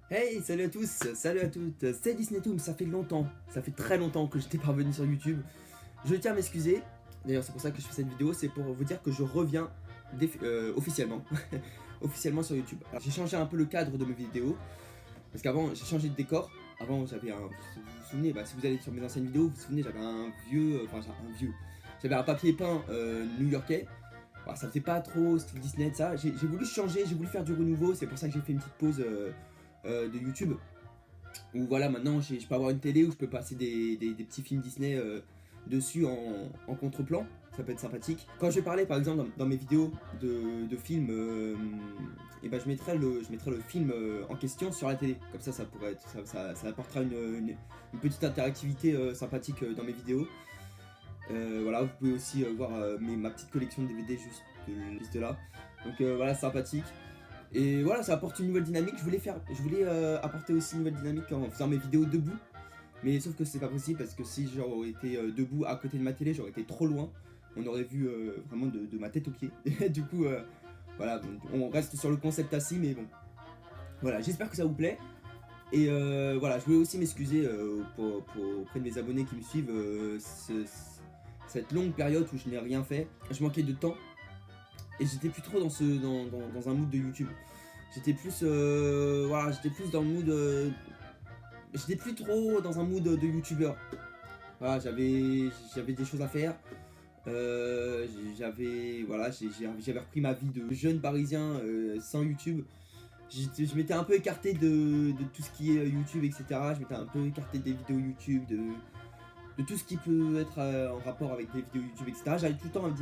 Hey, salut à tous, salut à toutes, c'est DisneyToon, ça fait longtemps, ça fait très longtemps que j'étais pas revenu sur YouTube. Je tiens à m'excuser, d'ailleurs c'est pour ça que je fais cette vidéo, c'est pour vous dire que je reviens officiellement, officiellement sur YouTube. Alors j'ai changé un peu le cadre de mes vidéos, parce qu'avant j'ai changé de décor. Avant j'avais un, si vous vous souvenez, si vous allez sur mes anciennes vidéos, vous vous souvenez j'avais un vieux, j'avais un papier peint new-yorkais. Ça faisait pas trop style Disney de ça, j'ai voulu changer, j'ai voulu faire du renouveau, c'est pour ça que j'ai fait une petite pause de YouTube. Où voilà, maintenant je peux avoir une télé où je peux passer des petits films Disney dessus en contre-plan. Ça peut être sympathique. Quand je vais parler par exemple dans mes vidéos de films, et ben je mettrai le film en question sur la télé. Comme ça, ça pourrait être, ça apportera une petite interactivité sympathique dans mes vidéos. Voilà, vous pouvez aussi voir ma petite collection de DVD juste là. Donc voilà, sympathique. Et voilà, ça apporte une nouvelle dynamique. Je voulais apporter aussi une nouvelle dynamique en faisant mes vidéos debout. Mais sauf que c'est pas possible parce que si j'aurais été debout à côté de ma télé, j'aurais été trop loin. On aurait vu vraiment de ma tête aux pieds. Du coup, voilà, donc, on reste sur le concept assis, mais bon. Voilà, j'espère que ça vous plaît. Et voilà, je voulais aussi m'excuser auprès de mes abonnés qui me suivent cette longue période où je n'ai rien fait. Je manquais de temps. Et j'étais plus trop dans un mood de YouTube. J'étais plus voilà, j'étais plus dans le mood j'étais plus trop dans un mood de youtubeur. Voilà, j'avais des choses à faire. J'avais repris ma vie de jeune parisien sans YouTube. Je m'étais un peu écarté de tout ce qui est YouTube, etc. Je m'étais un peu écarté des vidéos YouTube, de tout ce qui peut être en rapport avec des vidéos YouTube, etc. J'allais tout le temps,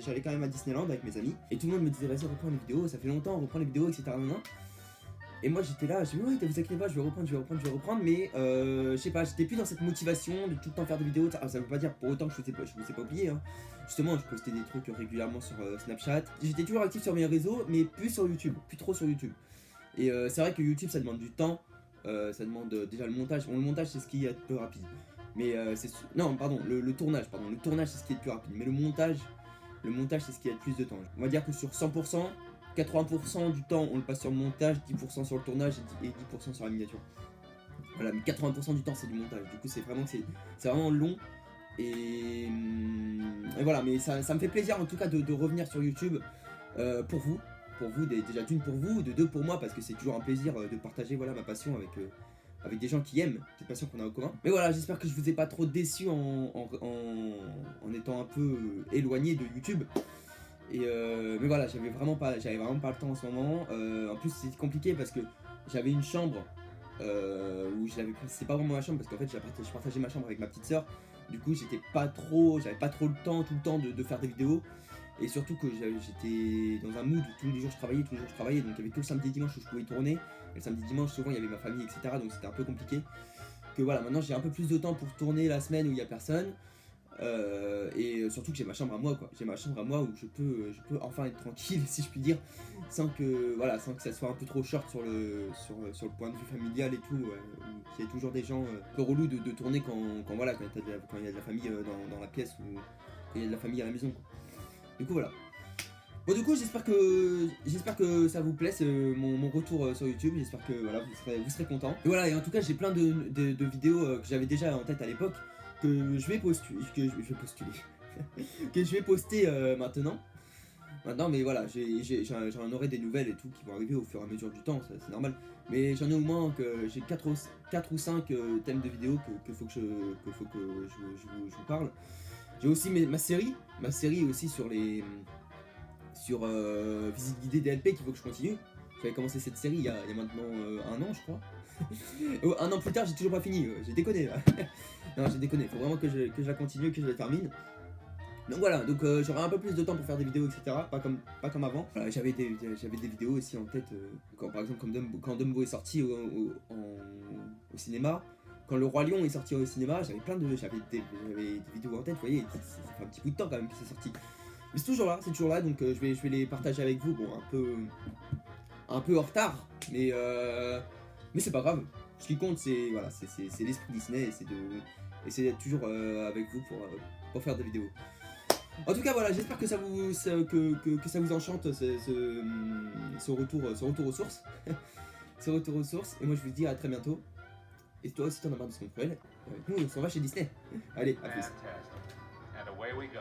j'allais quand même à Disneyland avec mes amis. Et tout le monde me disait, vas-y, reprends les vidéos, ça fait longtemps, on reprend les vidéos, etc. Et moi j'étais là, je me disais, oui, vous inquiétez pas, je vais reprendre, mais je sais pas, j'étais plus dans cette motivation de tout le temps faire des vidéos. Ça veut pas dire pour autant que je vous ai pas oublié, hein. Justement, je postais des trucs régulièrement sur Snapchat. J'étais toujours actif sur mes réseaux, mais plus sur YouTube, plus trop sur YouTube. Et c'est vrai que YouTube ça demande du temps, ça demande déjà le montage. Bon, le montage c'est ce qui est un peu rapide. Mais non, pardon, le tournage, le tournage c'est ce qui est le plus rapide. Mais le montage c'est ce qui a le plus de temps. On va dire que sur 100%, 80% du temps on le passe sur le montage, 10% sur le tournage et 10% sur la miniature. Voilà, mais 80% du temps c'est du montage. Du coup c'est vraiment long. Et voilà, mais ça me fait plaisir en tout cas de revenir sur YouTube pour vous. Déjà d'une pour vous, de deux pour moi, parce que c'est toujours un plaisir de partager voilà, ma passion avec des gens qui aiment cette passion qu'on a en commun. Mais voilà, j'espère que je vous ai pas trop déçu en étant un peu éloigné de YouTube. Et mais voilà, j'avais vraiment pas le temps en ce moment. En plus, c'est compliqué parce que j'avais une chambre où c'est pas vraiment ma chambre parce qu'en fait, je partageais ma chambre avec ma petite sœur. Du coup, j'avais pas trop le temps tout le temps de faire des vidéos. Et surtout que j'étais dans un mood où tous les jours je travaillais, donc il y avait que le samedi et dimanche où je pouvais tourner. Et le samedi et dimanche, souvent il y avait ma famille, etc. Donc c'était un peu compliqué. Que voilà, maintenant j'ai un peu plus de temps pour tourner la semaine où il y a personne. Et surtout que j'ai ma chambre à moi, quoi. J'ai ma chambre à moi où je peux enfin être tranquille, si je puis dire, sans que ça soit un peu trop short sur le point de vue familial et tout, où il y a toujours des gens un peu relous de tourner quand il y a de la famille dans la pièce ou quand il y a de la famille à la maison, quoi. Du coup voilà. Bon, du coup j'espère que ça vous plaît mon retour sur YouTube. J'espère que voilà vous serez contents. Et voilà, et en tout cas j'ai plein de vidéos que j'avais déjà en tête à l'époque que je vais postuler que je vais poster maintenant. Mais voilà, j'en aurai des nouvelles et tout qui vont arriver au fur et à mesure du temps, c'est normal. Mais j'en ai au moins que j'ai 4 ou 5 thèmes de vidéos que faut que je vous parle. J'ai aussi ma série aussi sur visite guidée DLP qu'il faut que je continue. J'avais commencé cette série il y a maintenant un an, je crois. Un an plus tard, j'ai toujours pas fini. J'ai déconné là. Non, j'ai déconné. Faut vraiment que je la continue, que je la termine. Donc voilà, j'aurai un peu plus de temps pour faire des vidéos, etc. Pas comme avant. Voilà, j'avais des vidéos aussi en tête, par exemple quand Dumbo est sorti au cinéma. Quand Le Roi Lion est sorti au cinéma, j'avais des vidéos en tête, vous voyez, ça fait un petit bout de temps quand même que c'est sorti. Mais c'est toujours là, donc je vais les partager avec vous, bon, un peu en retard, mais c'est pas grave. Ce qui compte, c'est l'esprit Disney, et c'est d'être toujours avec vous pour faire des vidéos. En tout cas, voilà, j'espère que ça vous enchante ce retour aux sources. ce retour aux sources. Et moi, je vous dis à très bientôt. Et toi aussi, t'en as marre de ce qu'on nous, on s'en va chez Disney. Allez, à plus. Fantastic. And away we go.